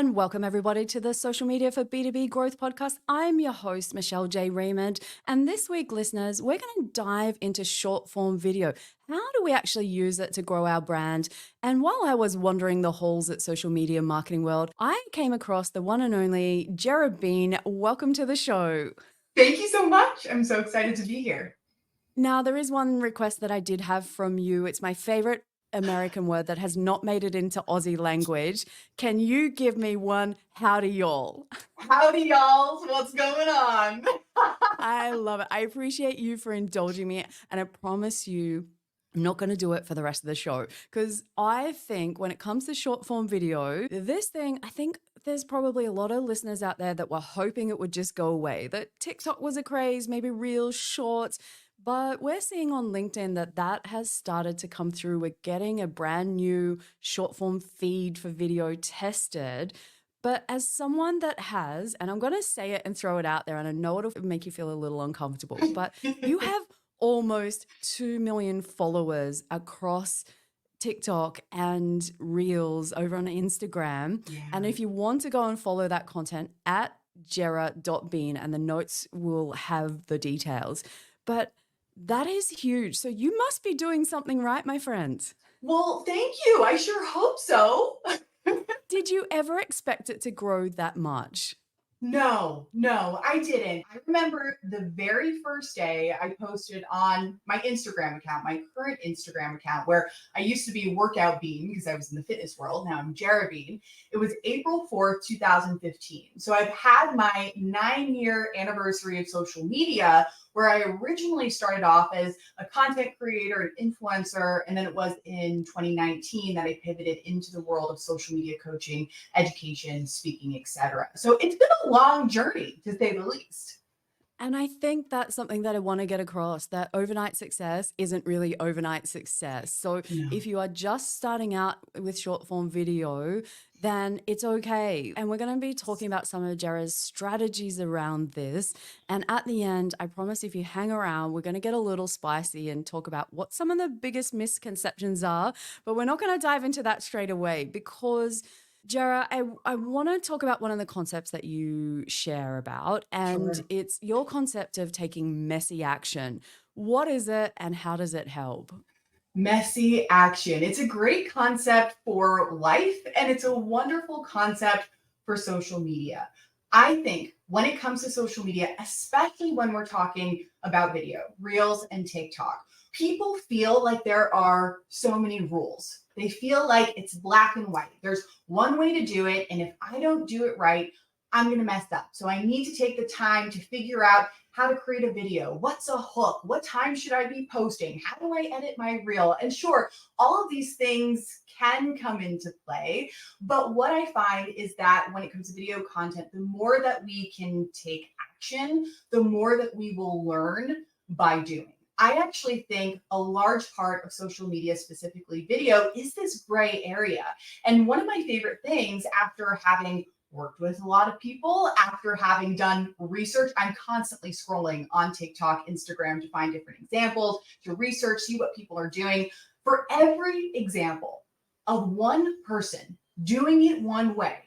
And welcome everybody to the Social Media for B2B Growth podcast. I'm your host, Michelle J. Raymond. And this week, listeners, we're going to dive into short form video. How do we actually use it to grow our brand? And while I was wandering the halls at social media marketing world, I came across the one and only Jera Bean. Welcome to the show. Thank you so much. I'm so excited to be here. Now, there is one request that I did have from you. It's my favorite American word that has not made it into Aussie language. Can you give me one howdy y'all? Howdy, y'all. What's going on? I love it. I appreciate you for indulging me. And I promise you, I'm not going to do it for the rest of the show because I think when it comes to short form video, this thing, I think there's probably a lot of listeners out there that were hoping it would just go away, that TikTok was a craze, maybe real shorts. But we're seeing on LinkedIn that has started to come through. We're getting a brand new short form feed for video tested. But as someone that has, and I'm going to say it and throw it out there, and I know it'll make you feel a little uncomfortable, but you have almost 2 million followers across TikTok and Reels over on Instagram. Yeah. And if you want to go and follow that content at jera.bean, and the notes will have the details. But that is huge. So you must be doing something right, my friend. Well, thank you. I sure hope so. Did you ever expect it to grow that much? No, I didn't. I remember the very first day I posted on my Instagram account, my current Instagram account, where I used to be Workout Bean because I was in the fitness world. Now I'm Jera Bean. It was April 4th, 2015. So I've had my 9-year anniversary of social media, where I originally started off as a content creator and influencer. And then it was in 2019 that I pivoted into the world of social media coaching, education, speaking, etc. So it's been a long journey, to say the least. And I think that's something that I want to get across, that overnight success isn't really overnight success. So No. if you are just starting out with short form video, then it's okay. And we're going to be talking about some of Jera's strategies around this. And at the end, I promise if you hang around, we're going to get a little spicy and talk about what some of the biggest misconceptions are. But we're not going to dive into that straight away because Jera, I want to talk about one of the concepts that you share about, and Sure. it's your concept of taking messy action. What is it and how does it help? Messy action. It's a great concept for life, and it's a wonderful concept for social media. I think when it comes to social media, especially when we're talking about video, Reels and TikTok, people feel like there are so many rules. They feel like it's black and white. There's one way to do it, and if I don't do it right, I'm going to mess up. So I need to take the time to figure out how to create a video. What's a hook? What time should I be posting? How do I edit my reel? And sure, all of these things can come into play. But what I find is that when it comes to video content, the more that we can take action, the more that we will learn by doing. I actually think a large part of social media, specifically video, is this gray area. And one of my favorite things after having worked with a lot of people, after having done research, I'm constantly scrolling on TikTok, Instagram to find different examples, to research, see what people are doing. For every example of one person doing it one way,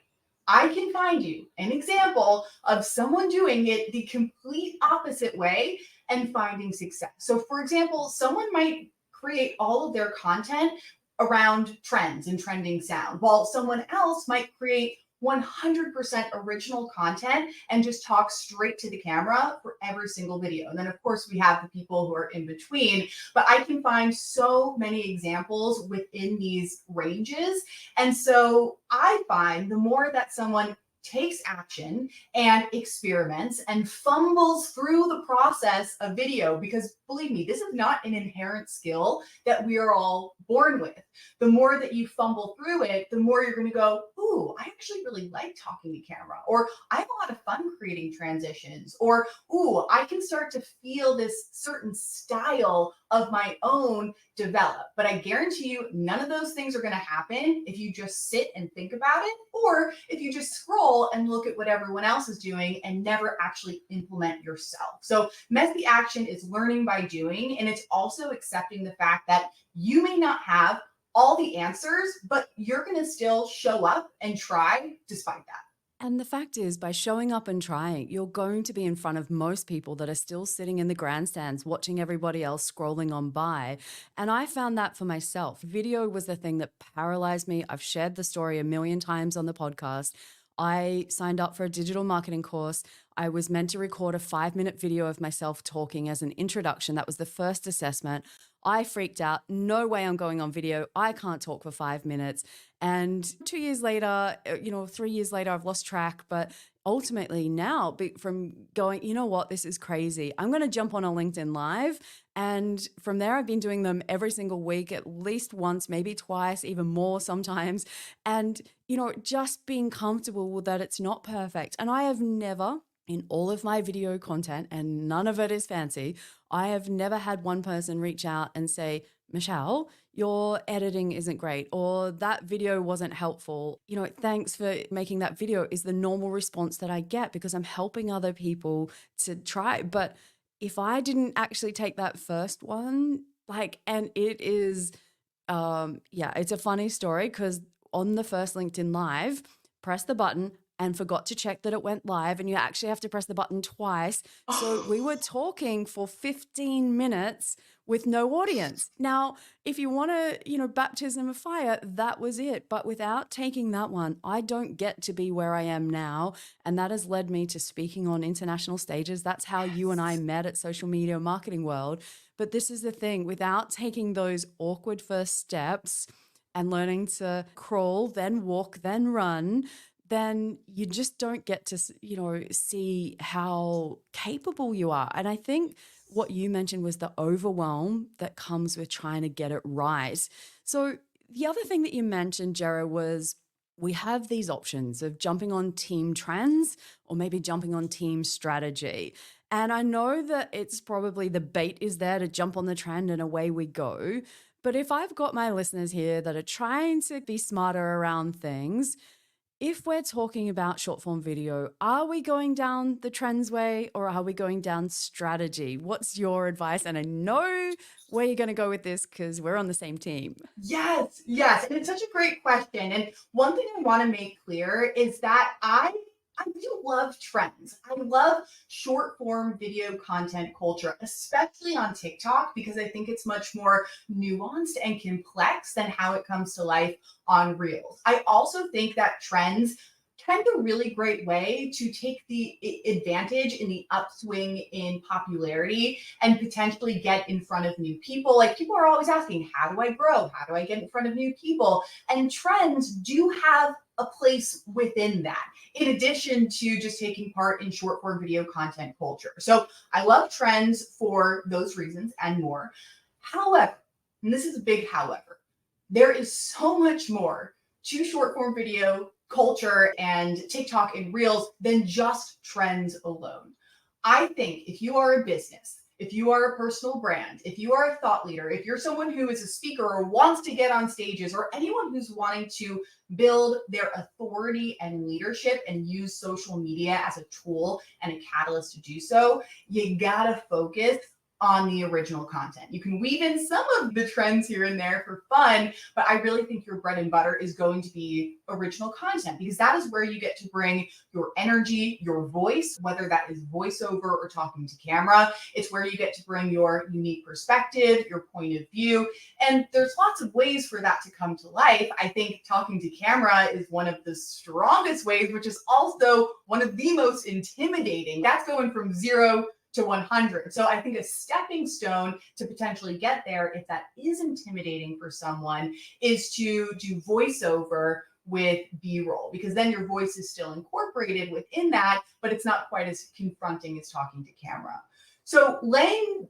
I can find you an example of someone doing it the complete opposite way and finding success. So, for example, someone might create all of their content around trends and trending sound, while someone else might create 100% original content and just talk straight to the camera for every single video. And then, of course, we have the people who are in between. But I can find so many examples within these ranges. And so I find the more that someone takes action and experiments and fumbles through the process of video, because believe me, this is not an inherent skill that we are all born with. The more that you fumble through it, the more you're going to go, ooh, I actually really like talking to camera, or I have a lot of fun creating transitions, or ooh, I can start to feel this certain style of my own develop. But I guarantee you, none of those things are going to happen if you just sit and think about it, or if you just scroll and look at what everyone else is doing and never actually implement yourself. So messy action is learning by doing, and it's also accepting the fact that you may not have all the answers, but you're going to still show up and try despite that. And the fact is, by showing up and trying, you're going to be in front of most people that are still sitting in the grandstands watching everybody else scrolling on by. And I found that for myself. Video was the thing that paralyzed me. I've shared the story a million times on the podcast. I signed up for a digital marketing course. I was meant to record a 5-minute video of myself talking as an introduction. That was the first assessment. I freaked out. No way I'm going on video. I can't talk for 5 minutes. And 2 years later, 3 years later, I've lost track. But ultimately now, from going, you know what, this is crazy. I'm going to jump on a LinkedIn Live. And from there, I've been doing them every single week, at least once, maybe twice, even more sometimes. And, just being comfortable that it's not perfect. And I have never, in all of my video content, and none of it is fancy, I have never had one person reach out and say, Michelle, your editing isn't great, or that video wasn't helpful. Thanks for making that video is the normal response that I get because I'm helping other people to try. But if I didn't actually take that first one, and it is, it's a funny story because on the first LinkedIn Live, press the button and forgot to check that it went live, and you actually have to press the button twice. So we were talking for 15 minutes with no audience. Now, if you want to, baptism of fire, that was it. But without taking that one, I don't get to be where I am now. And that has led me to speaking on international stages. That's how you and I met at Social Media Marketing World. But this is the thing, without taking those awkward first steps and learning to crawl, then walk, then run, then you just don't get to, see how capable you are. And I think what you mentioned was the overwhelm that comes with trying to get it right. So the other thing that you mentioned, Jera, was we have these options of jumping on team trends or maybe jumping on team strategy. And I know that it's probably the bait is there to jump on the trend and away we go. But if I've got my listeners here that are trying to be smarter around things, if we're talking about short form video, are we going down the trends way or are we going down strategy? What's your advice? And I know where you're going to go with this because we're on the same team. Yes. And it's such a great question. And one thing I want to make clear is that I do love trends. I love short form video content culture, especially on TikTok, because I think it's much more nuanced and complex than how it comes to life on Reels. I also think that trends can be a really great way to take the advantage in the upswing in popularity and potentially get in front of new people. Like, people are always asking, how do I grow? How do I get in front of new people? And trends do have a place within that, in addition to just taking part in short form video content culture. So I love trends for those reasons and more. However, and this is a big however, there is so much more to short form video culture and TikTok and Reels than just trends alone. I think if you are a business, if you are a personal brand, if you are a thought leader, if you're someone who is a speaker or wants to get on stages, or anyone who's wanting to build their authority and leadership and use social media as a tool and a catalyst to do so, you gotta focus on the original content. You can weave in some of the trends here and there for fun, but I really think your bread and butter is going to be original content, because that is where you get to bring your energy, your voice, whether that is voiceover or talking to camera. It's where you get to bring your unique perspective, your point of view, and there's lots of ways for that to come to life. I think talking to camera is one of the strongest ways, which is also one of the most intimidating. That's going from 0 to 100. So I think a stepping stone to potentially get there, if that is intimidating for someone, is to do voiceover with B-roll, because then your voice is still incorporated within that, but it's not quite as confronting as talking to camera. So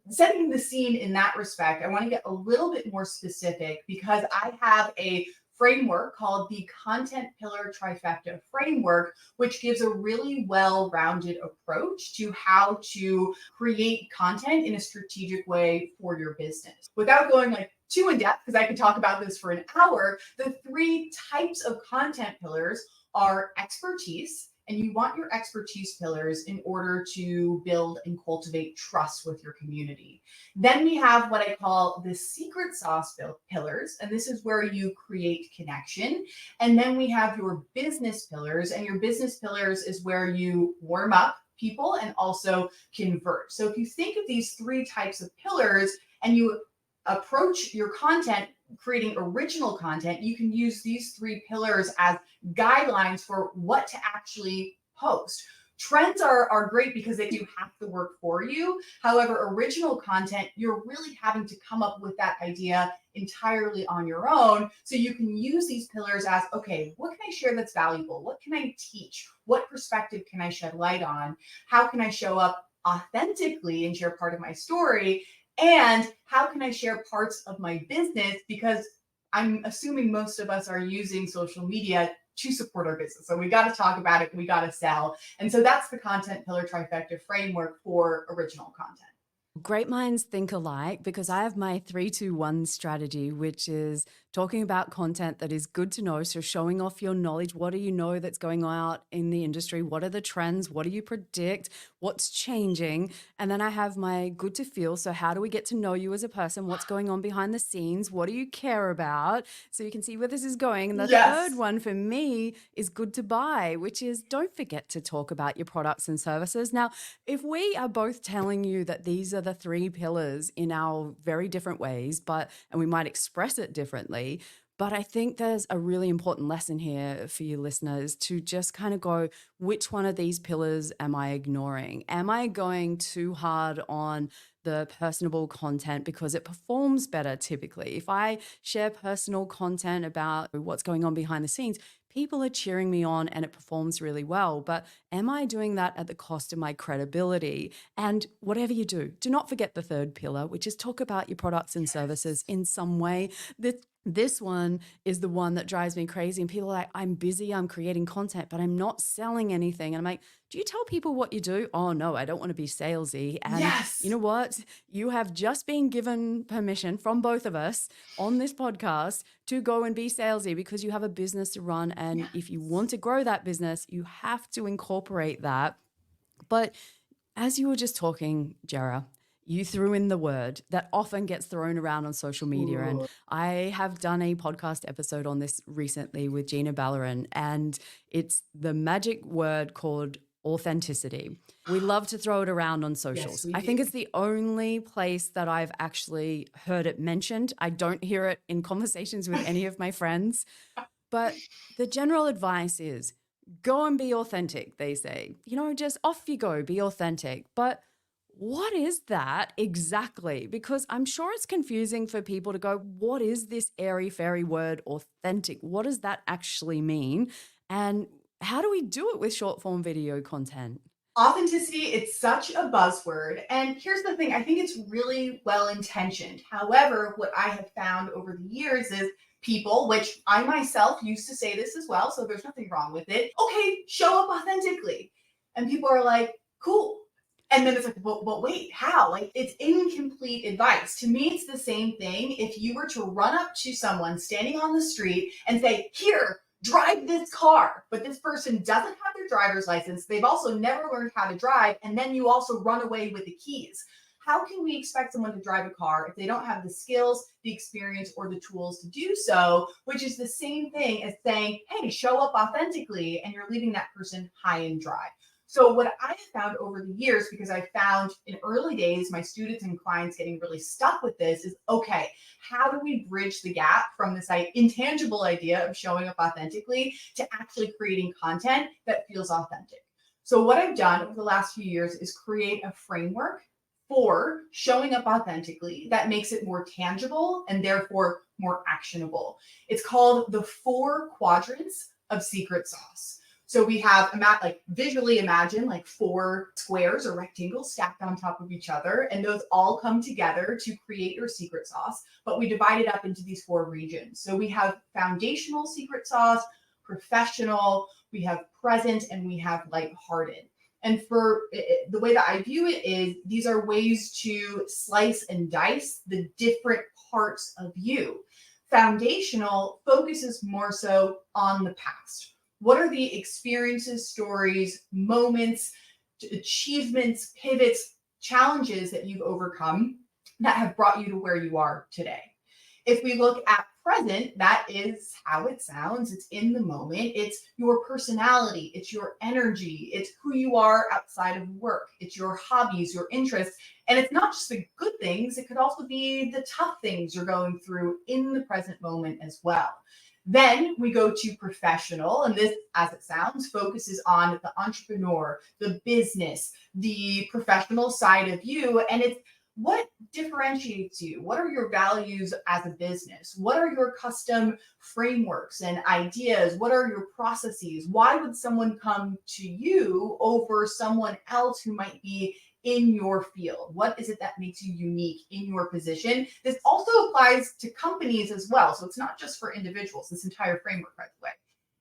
setting the scene in that respect, I want to get a little bit more specific, because I have a framework called the Content Pillar Trifecta Framework, which gives a really well-rounded approach to how to create content in a strategic way for your business. Without going too in depth, because I could talk about this for an hour, the 3 types of content pillars are expertise, And you want your expertise pillars in order to build and cultivate trust with your community. Then we have what I call the secret sauce pillars, and this is where you create connection. And then we have your business pillars, and your business pillars is where you warm up people and also convert. So if you think of these three types of pillars and you approach your content creating original content, you can use these three pillars as guidelines for what to actually post. Trends are great because they do have to work for you. However, original content, you're really having to come up with that idea entirely on your own. So you can use these pillars as, okay, what can I share that's valuable? What can I teach? What perspective can I shed light on? How can I show up authentically and share part of my story? And how can I share parts of my business? Because I'm assuming most of us are using social media to support our business. So we got to talk about it. We got to sell. And so that's the content pillar trifecta framework for original content. Great minds think alike, because I have my 3-2-1 strategy, which is talking about content that is good to know. So showing off your knowledge. What do you know that's going on in the industry? What are the trends? What do you predict? What's changing? And then I have my good to feel. So how do we get to know you as a person? What's going on behind the scenes? What do you care about? So you can see where this is going. And the third one for me is good to buy, which is don't forget to talk about your products and services. Now, if we are both telling you that these are the three pillars in our very different ways, and we might express it differently, but I think there's a really important lesson here for you listeners to just kind of go, which one of these pillars am I ignoring? Am I going too hard on the personable content because it performs better typically? If I share personal content about what's going on behind the scenes, people are cheering me on and it performs really well. But am I doing that at the cost of my credibility? And whatever you do not forget the third pillar, which is talk about your products and services in some way. This one is the one that drives me crazy. And people are like, I'm busy, I'm creating content, but I'm not selling anything. And I'm like, do you tell people what you do? Oh, no, I don't want to be salesy. And you know what? You have just been given permission from both of us on this podcast to go and be salesy because you have a business to run. And if you want to grow that business, you have to incorporate that. But as you were just talking, Jera, you threw in the word that often gets thrown around on social media. Ooh. And I have done a podcast episode on this recently with Gina Bellerin, and it's the magic word called authenticity. We love to throw it around on socials. I think it's the only place that I've actually heard it mentioned. I don't hear it in conversations with any of my friends. But the general advice is go and be authentic, they say. Just off you go, be authentic. But what is that exactly? Because I'm sure it's confusing for people to go, what is this airy-fairy word authentic? What does that actually mean? And how do we do it with short-form video content? Authenticity, it's such a buzzword. And here's the thing, I think it's really well intentioned. However, what I have found over the years is people, which I myself used to say this as well, so there's nothing wrong with it. Okay, show up authentically. And people are like, cool. And then it's like, but wait, how? Like, it's incomplete advice. To me, it's the same thing. If you were to run up to someone standing on the street and say, here, drive this car, but this person doesn't have their driver's license. They've also never learned how to drive. And then you also run away with the keys. How can we expect someone to drive a car if they don't have the skills, the experience, or the tools to do so? Which is the same thing as saying, hey, show up authentically, and you're leaving that person high and dry. So what I have found over the years, because I found in early days, my students and clients getting really stuck with this is, okay, how do we bridge the gap from this intangible idea of showing up authentically to actually creating content that feels authentic? So what I've done over the last few years is create a framework for showing up authentically that makes it more tangible and therefore more actionable. It's called the 4 quadrants of secret sauce. So we have visually imagine like 4 squares or rectangles stacked on top of each other, and those all come together to create your secret sauce. But we divide it up into these 4 regions. So we have foundational secret sauce, professional, we have present, and we have lighthearted. And for the way that I view it is these are ways to slice and dice the different parts of you. Foundational focuses more so on the past. What are the experiences, stories, moments, achievements, pivots, challenges that you've overcome that have brought you to where you are today? If we look at present, that is how it sounds. It's in the moment. It's your personality. It's your energy. It's who you are outside of work. It's your hobbies, your interests. And it's not just the good things, it could also be the tough things you're going through in the present moment as well. Then we go to professional, and this, as it sounds, focuses on the entrepreneur, the business, the professional side of you. And it's what differentiates you? What are your values as a business? What are your custom frameworks and ideas? What are your processes? Why would someone come to you over someone else who might be in your field? What is it that makes you unique in your position? This also applies to companies as well. So it's not just for individuals, this entire framework, by the way.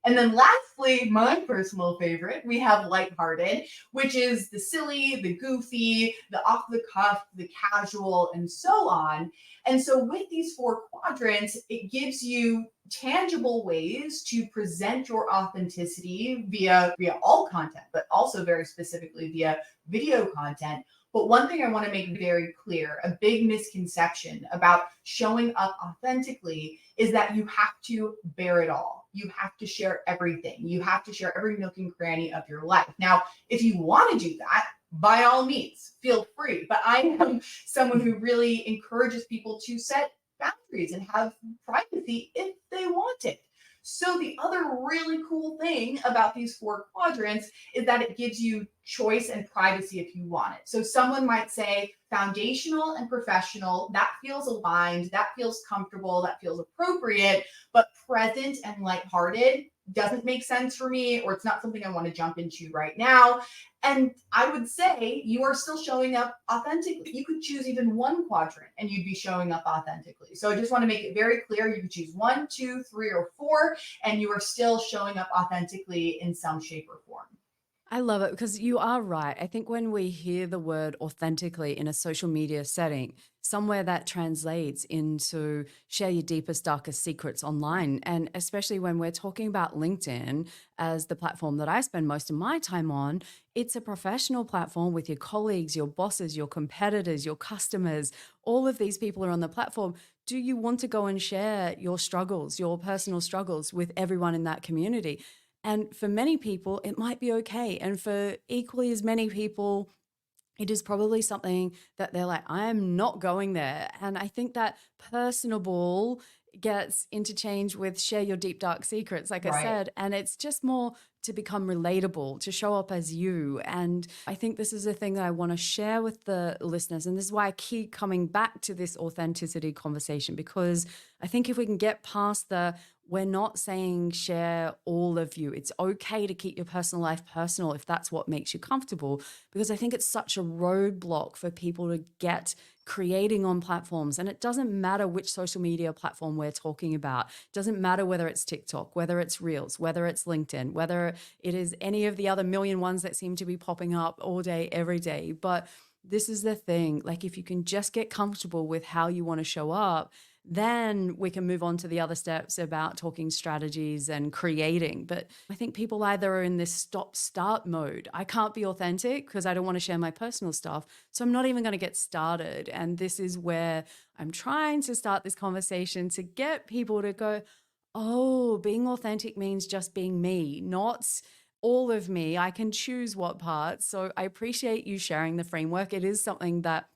And then lastly, my personal favorite, we have lighthearted, which is the silly, the goofy, the off the cuff, the casual, and so on. And so with these four quadrants, it gives you tangible ways to present your authenticity via all content, but also very specifically via video content. But one thing I want to make very clear, a big misconception about showing up authentically is that you have to bear it all. You have to share everything. You have to share every nook and cranny of your life. Now, if you want to do that, by all means, feel free. But I am someone who really encourages people to set boundaries and have privacy if they want it. So the other really cool thing about these four quadrants is that it gives you choice and privacy if you want it. So someone might say foundational and professional, that feels aligned, that feels comfortable, that feels appropriate, but present and lighthearted doesn't make sense for me, or it's not something I want to jump into right now. And I would say you are still showing up authentically. You could choose even one quadrant and you'd be showing up authentically. So I just want to make it very clear. You can choose 1, 2, 3, or 4, and you are still showing up authentically in some shape or form. I love it because you are right. I think when we hear the word authentically in a social media setting, somewhere that translates into share your deepest, darkest secrets online. And especially when we're talking about LinkedIn as the platform that I spend most of my time on, it's a professional platform with your colleagues, your bosses, your competitors, your customers. All of these people are on the platform. Do you want to go and share your struggles, your personal struggles with everyone in that community? And for many people, it might be okay. And for equally as many people, it is probably something that they're like, I am not going there. And I think that personable gets interchanged with share your deep, dark secrets, like I Right. said. And it's just more to become relatable, to show up as you. And I think this is a thing that I want to share with the listeners. And this is why I keep coming back to this authenticity conversation, because I think if we can get past we're not saying share all of you. It's okay to keep your personal life personal if that's what makes you comfortable, because I think it's such a roadblock for people to get creating on platforms. And it doesn't matter which social media platform we're talking about. It doesn't matter whether it's TikTok, whether it's Reels, whether it's LinkedIn, whether it is any of the other million ones that seem to be popping up all day, every day. But this is the thing, like if you can just get comfortable with how you want to show up, then we can move on to the other steps about talking strategies and creating. But I think people either are in this stop start mode. I can't be authentic because I don't want to share my personal stuff. So I'm not even going to get started. And this is where I'm trying to start this conversation to get people to go, oh, being authentic means just being me, not all of me. I can choose what parts. So I appreciate you sharing the framework. It is something that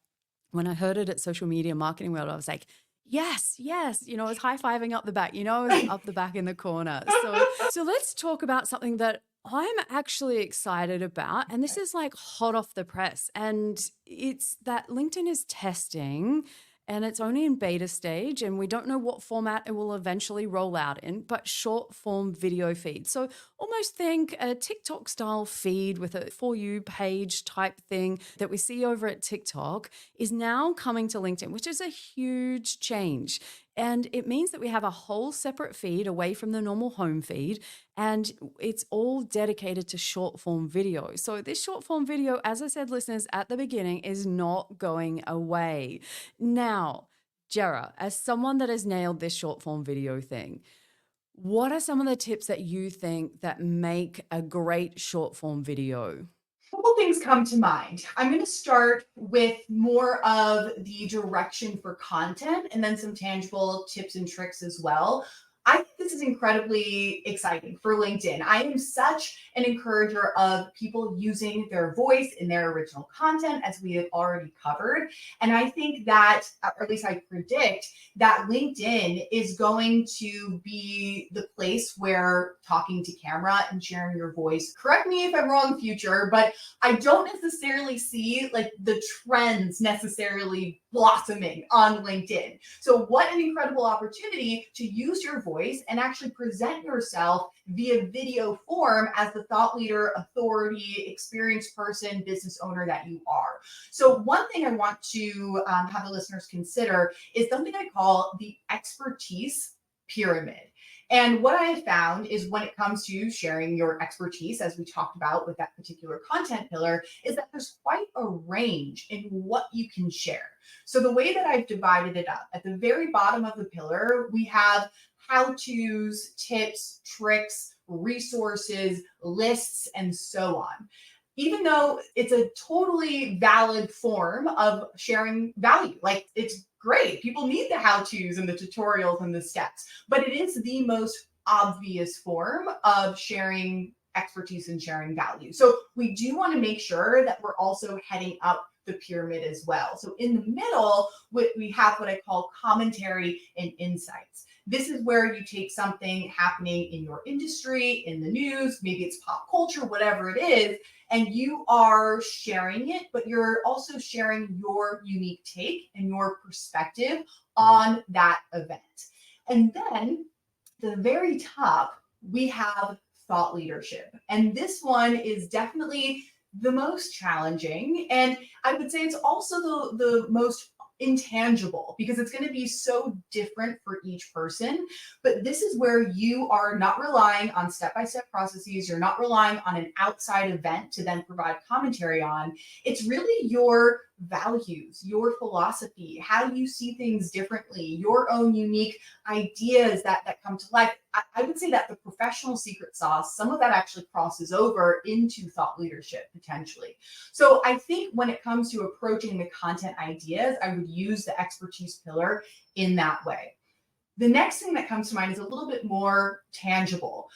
when I heard it at Social Media Marketing World, I was like, yes, yes. You know, I was high-fiving up the back, you know, I was up the back in the corner. So let's talk about something that I'm actually excited about. And this is like hot off the press. And it's that LinkedIn is testing and it's only in beta stage and we don't know what format it will eventually roll out in, but short form video feed. So almost think a TikTok style feed with a For You page type thing that we see over at TikTok is now coming to LinkedIn, which is a huge change. And it means that we have a whole separate feed away from the normal home feed, and it's all dedicated to short form video. So this short form video, as I said, listeners, at the beginning, is not going away. Now, Jera, as someone that has nailed this short form video thing, What are some of the tips that you think that make a great short form video? Couple things come to mind. I'm going to start with more of the direction for content and then some tangible tips and tricks as well. I think this is incredibly exciting for LinkedIn. I am such an encourager of people using their voice in their original content, as we have already covered. And I think that, or at least I predict, that LinkedIn is going to be the place where talking to camera and sharing your voice, correct me if I'm wrong, future, but I don't necessarily see like the trends necessarily blossoming on LinkedIn. So, what an incredible opportunity to use your voice and actually present yourself via video form as the thought leader, authority, experienced person, business owner that you are. So, one thing I want to have the listeners consider is something I call the expertise pyramid. And what I have found is when it comes to sharing your expertise, as we talked about with that particular content pillar, is that there's quite a range in what you can share. So the way that I've divided it up, at the very bottom of the pillar, we have how to's, tips, tricks, resources, lists, and so on. Even though it's a totally valid form of sharing value, like it's great. People need the how to's and the tutorials and the steps, but it is the most obvious form of sharing expertise and sharing value. So we do want to make sure that we're also heading up the pyramid as well. So in the middle, we have what I call commentary and insights. This is where you take something happening in your industry, in the news, maybe it's pop culture, whatever it is, and you are sharing it, but you're also sharing your unique take and your perspective on that event. And then the very top, we have thought leadership. And this one is definitely the most challenging. And I would say it's also the most intangible because it's going to be so different for each person. But this is where you are not relying on step-by-step processes. You're not relying on an outside event to then provide commentary on. It's really your values, your philosophy, how you see things differently, your own unique ideas that come to life. I would say that the professional secret sauce, some of that actually crosses over into thought leadership potentially. So I think when it comes to approaching the content ideas, I would use the expertise pillar in that way. The next thing that comes to mind is a little bit more tangible.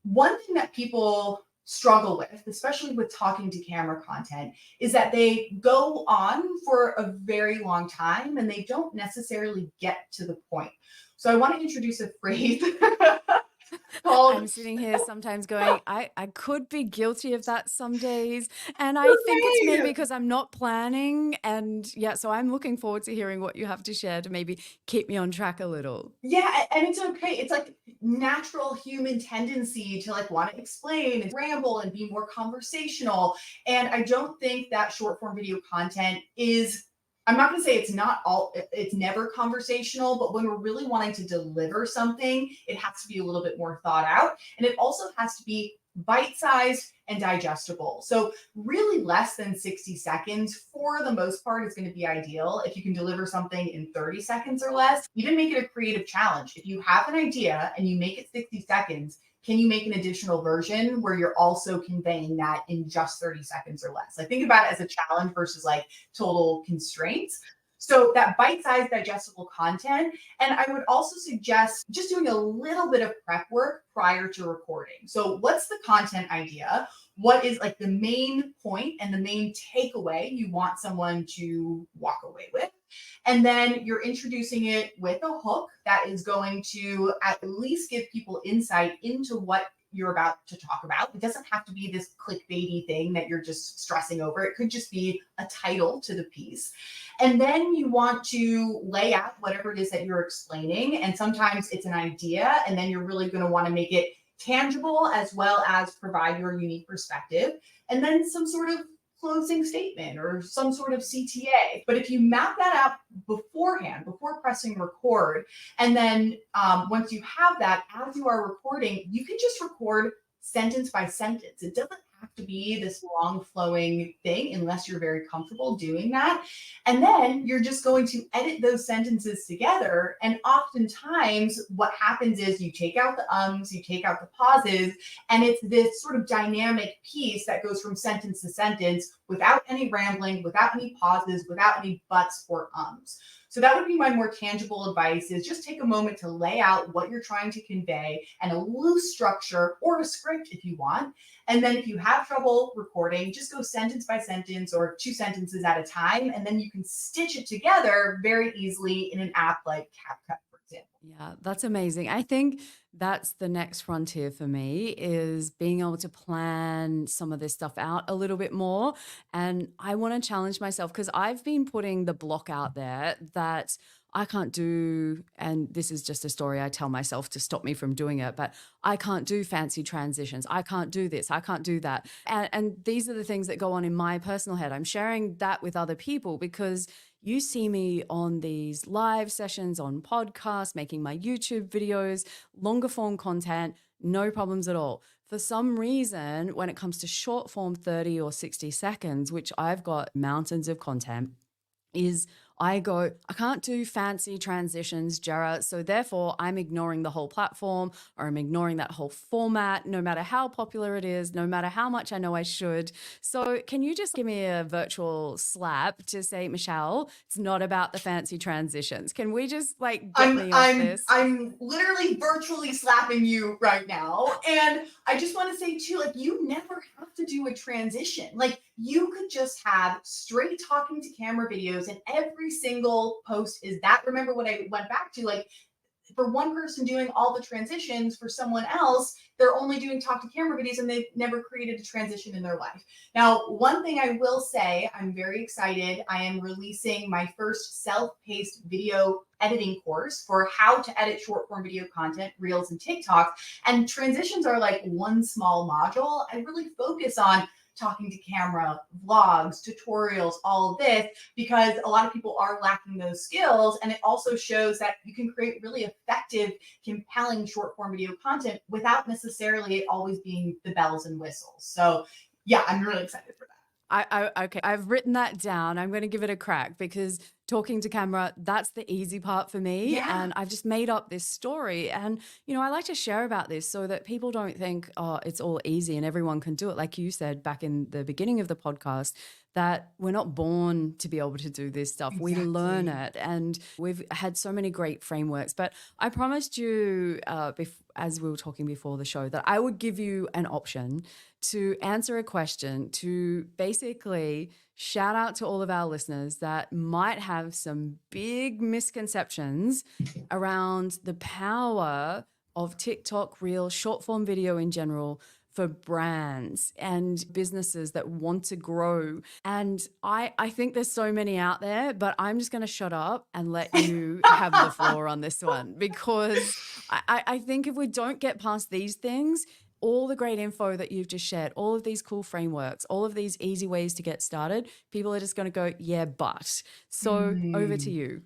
One thing that people struggle with, especially with talking to camera content, is that they go on for a very long time and they don't necessarily get to the point. So I want to introduce a phrase I'm called sitting here sometimes going, I could be guilty of that some days. And I think it's maybe "Hooray!" because I'm not planning. And yeah, so I'm looking forward to hearing what you have to share to maybe keep me on track a little. Yeah, and it's okay. It's like natural human tendency to like want to explain and ramble and be more conversational. And I don't think that short form video content is, I'm not going to say it's not all, it's never conversational, but when we're really wanting to deliver something, it has to be a little bit more thought out. And it also has to be bite sized and digestible. So, really, less than 60 seconds for the most part is going to be ideal. If you can deliver something in 30 seconds or less, even make it a creative challenge. If you have an idea and you make it 60 seconds, can you make an additional version where you're also conveying that in just 30 seconds or less? Like, think about it as a challenge versus like total constraints. So that bite-sized digestible content. And I would also suggest just doing a little bit of prep work prior to recording. So what's the content idea? What is like the main point and the main takeaway you want someone to walk away with? And then you're introducing it with a hook that is going to at least give people insight into what you're about to talk about. It doesn't have to be this clickbaity thing that you're just stressing over. It could just be a title to the piece. And then you want to lay out whatever it is that you're explaining. And sometimes it's an idea, and then you're really going to want to make it tangible as well as provide your unique perspective. And then some sort of closing statement or some sort of CTA. But if you map that out beforehand, before pressing record, and then once you have that, as you are recording, you can just record sentence by sentence. It doesn't have to be this long flowing thing unless you're very comfortable doing that. And then you're just going to edit those sentences together. And oftentimes, what happens is you take out the ums, you take out the pauses, and it's this sort of dynamic piece that goes from sentence to sentence without any rambling, without any pauses, without any buts or ums. So that would be my more tangible advice is just take a moment to lay out what you're trying to convey and a loose structure or a script if you want. And then if you have trouble recording, just go sentence by sentence or 2 sentences at a time. And then you can stitch it together very easily in an app like CapCut, for example. Yeah, that's amazing. I think that's the next frontier for me is being able to plan some of this stuff out a little bit more. And I want to challenge myself because I've been putting the block out there that I can't do, and this is just a story I tell myself to stop me from doing it, but I can't do fancy transitions. I can't do this. I can't do that. And these are the things that go on in my personal head. I'm sharing that with other people because you see me on these live sessions, on podcasts, making my YouTube videos, longer form content, no problems at all. For some reason, when it comes to short form 30 or 60 seconds, which I've got mountains of content, is I can't do fancy transitions, Jera. So therefore, I'm ignoring the whole platform or I'm ignoring that whole format, no matter how popular it is, no matter how much I know I should. So can you just give me a virtual slap to say, Michelle, it's not about the fancy transitions. Can we just like get me off this? I'm literally virtually slapping you right now. And I just want to say too, like you never have to do a transition. Like you could just have straight talking to camera videos and every single post is that. Remember what I went back to, like for one person doing all the transitions, for someone else, they're only doing talk to camera videos and they've never created a transition in their life. Now, one thing I will say, I'm very excited. I am releasing my first self-paced video editing course for how to edit short form video content, Reels and TikToks. And transitions are like one small module. I really focus on talking to camera, vlogs, tutorials, all of this, because a lot of people are lacking those skills. And it also shows that you can create really effective, compelling short form video content without necessarily it always being the bells and whistles. So yeah, I'm really excited for that. Okay, I've written that down. I'm going to give it a crack because talking to camera, that's the easy part for me. Yeah. And I've just made up this story. And, I like to share about this so that people don't think, oh, it's all easy and everyone can do it. Like you said back in the beginning of the podcast, that we're not born to be able to do this stuff. Exactly. We learn it. And we've had so many great frameworks. But I promised you, as we were talking before the show, that I would give you an option to answer a question, to basically shout out to all of our listeners that might have some big misconceptions around the power of TikTok, Reel, short form video in general for brands and businesses that want to grow. And I think there's so many out there, but I'm just going to shut up and let you have the floor on this one because I think if we don't get past these things, all the great info that you've just shared, all of these cool frameworks, all of these easy ways to get started, people are just going to go, yeah, but. So over to you.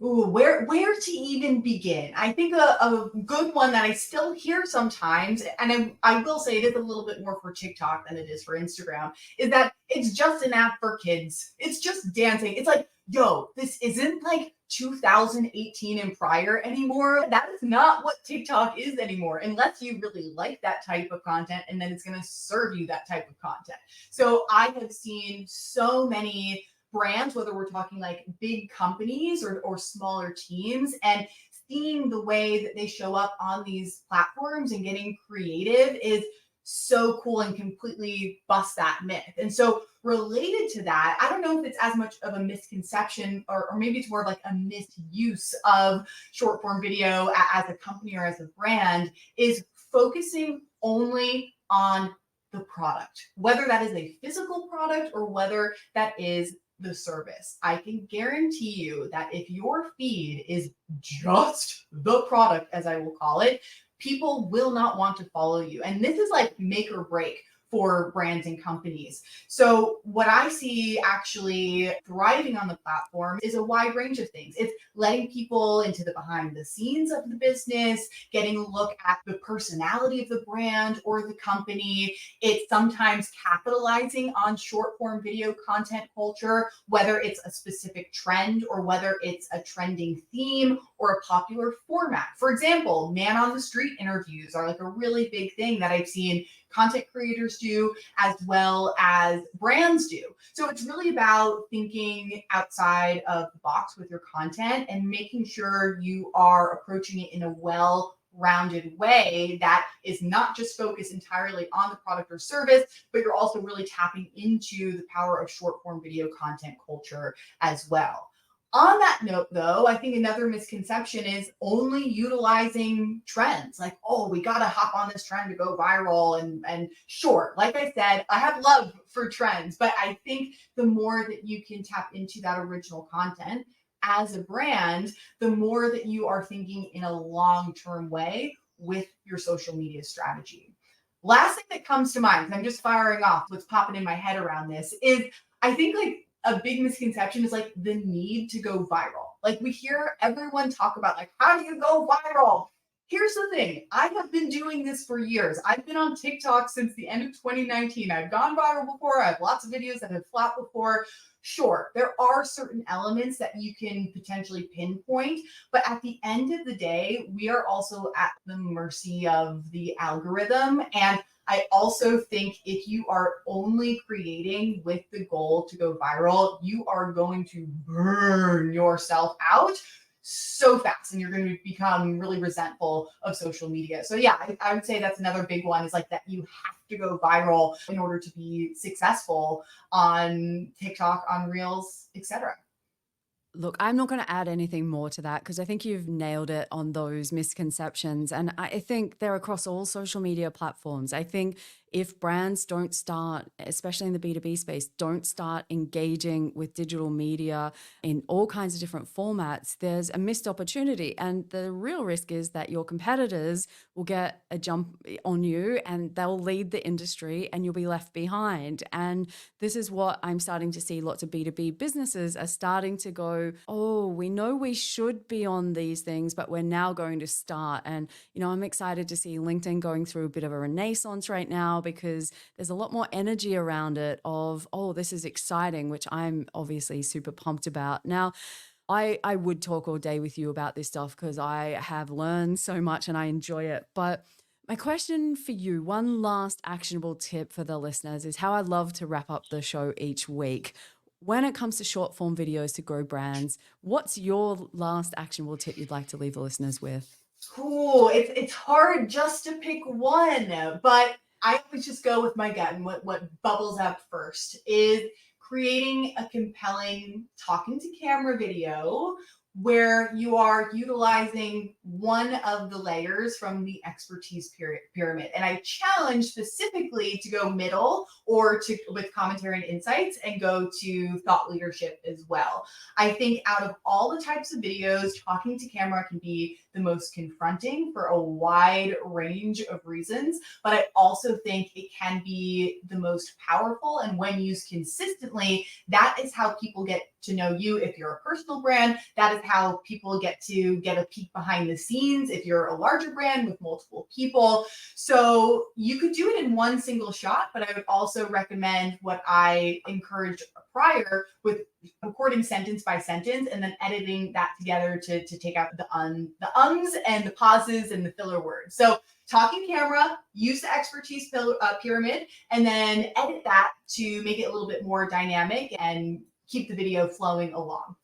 Ooh, where to even begin? I think a good one that I still hear sometimes, and I will say it is a little bit more for TikTok than it is for Instagram, is that it's just an app for kids. It's just dancing. It's like, yo, this isn't like 2018 and prior anymore. That is not what TikTok is anymore, unless you really like that type of content, and then it's going to serve you that type of content. So I have seen so many brands, whether we're talking like big companies or smaller teams, and seeing the way that they show up on these platforms and getting creative is so cool and completely bust that myth. And so related to that, I don't know if it's as much of a misconception or maybe it's more of like a misuse of short form video as a company or as a brand, is focusing only on the product, whether that is a physical product or whether that is the service. I can guarantee you that if your feed is just the product, as I will call it, people will not want to follow you. And this is like make or break for brands and companies. So, what I see actually thriving on the platform is a wide range of things. It's letting people into the behind the scenes of the business, getting a look at the personality of the brand or the company. It's sometimes capitalizing on short form video content culture, whether it's a specific trend or whether it's a trending theme or a popular format. For example, man on the street interviews are like a really big thing that I've seen content creators do as well as brands do. So it's really about thinking outside of the box with your content and making sure you are approaching it in a well-rounded way that is not just focused entirely on the product or service, but you're also really tapping into the power of short form video content culture as well. On that note, though, I think another misconception is only utilizing trends. Like, oh, we got to hop on this trend to go viral. And sure, like I said, I have love for trends, but I think the more that you can tap into that original content as a brand, the more that you are thinking in a long-term way with your social media strategy. Last thing that comes to mind, 'cause I'm just firing off what's popping in my head around this, is I think like a big misconception is like the need to go viral. Like we hear everyone talk about like, how do you go viral? Here's the thing. I have been doing this for years. I've been on TikTok since the end of 2019. I've gone viral before. I have lots of videos that have flopped before. Sure, there are certain elements that you can potentially pinpoint, but at the end of the day, we are also at the mercy of the algorithm. And I also think if you are only creating with the goal to go viral, you are going to burn yourself out so fast and you're going to become really resentful of social media. So yeah, I would say that's another big one is like that you have to go viral in order to be successful on TikTok, on Reels, etc. Look, I'm not going to add anything more to that because I think you've nailed it on those misconceptions. And I think they're across all social media platforms. I think if brands don't start, especially in the B2B space, don't start engaging with digital media in all kinds of different formats, there's a missed opportunity. And the real risk is that your competitors will get a jump on you and they'll lead the industry and you'll be left behind. And this is what I'm starting to see lots of B2B businesses are starting to go, oh, we know we should be on these things, but we're now going to start. And, I'm excited to see LinkedIn going through a bit of a renaissance right now because there's a lot more energy around it of, oh, this is exciting, which I'm obviously super pumped about. Now, I would talk all day with you about this stuff because I have learned so much and I enjoy it. But my question for you, one last actionable tip for the listeners is how I love to wrap up the show each week. When it comes to short form videos to grow brands, what's your last actionable tip you'd like to leave the listeners with? Cool. It's hard just to pick one, but I always just go with my gut and what bubbles up first is creating a compelling talking to camera video where you are utilizing one of the layers from the expertise pyramid. And I challenge specifically to go middle or to with commentary and insights and go to thought leadership as well. I think out of all the types of videos, talking to camera can be the most confronting for a wide range of reasons, but I also think it can be the most powerful. And when used consistently, that is how people get to know you if you're a personal brand. That is how people get to get a peek behind the scenes if you're a larger brand with multiple people. So you could do it in one single shot, but I would also recommend what I encouraged prior with recording sentence by sentence and then editing that together to take out the ums and the pauses and the filler words. So talking camera, use the expertise pyramid, and then edit that to make it a little bit more dynamic and keep the video flowing along.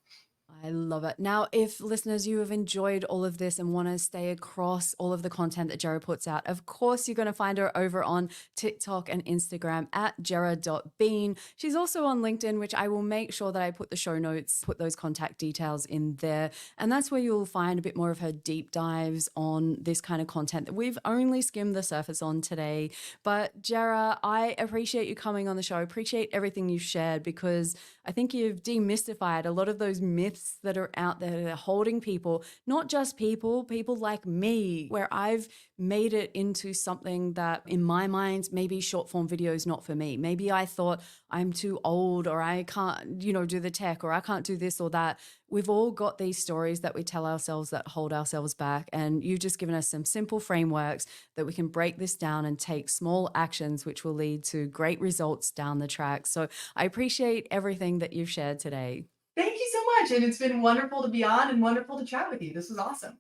I love it. Now, if listeners, you have enjoyed all of this and want to stay across all of the content that Jera puts out, of course, you're going to find her over on TikTok and Instagram at Jera.Bean. She's also on LinkedIn, which I will make sure that I put the show notes, put those contact details in there. And that's where you'll find a bit more of her deep dives on this kind of content that we've only skimmed the surface on today. But Jera, I appreciate you coming on the show. I appreciate everything you've shared because I think you've demystified a lot of those myths myths that are out there that are holding people, not just people like me, where I've made it into something that in my mind, maybe short form video is not for me. Maybe I thought I'm too old, or I can't, do the tech, or I can't do this or that. We've all got these stories that we tell ourselves that hold ourselves back. And you've just given us some simple frameworks that we can break this down and take small actions, which will lead to great results down the track. So I appreciate everything that you've shared today. Thank you so much. And it's been wonderful to be on and wonderful to chat with you. This was awesome.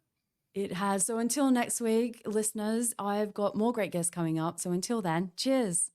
It has. So until next week, listeners, I've got more great guests coming up. So until then, cheers.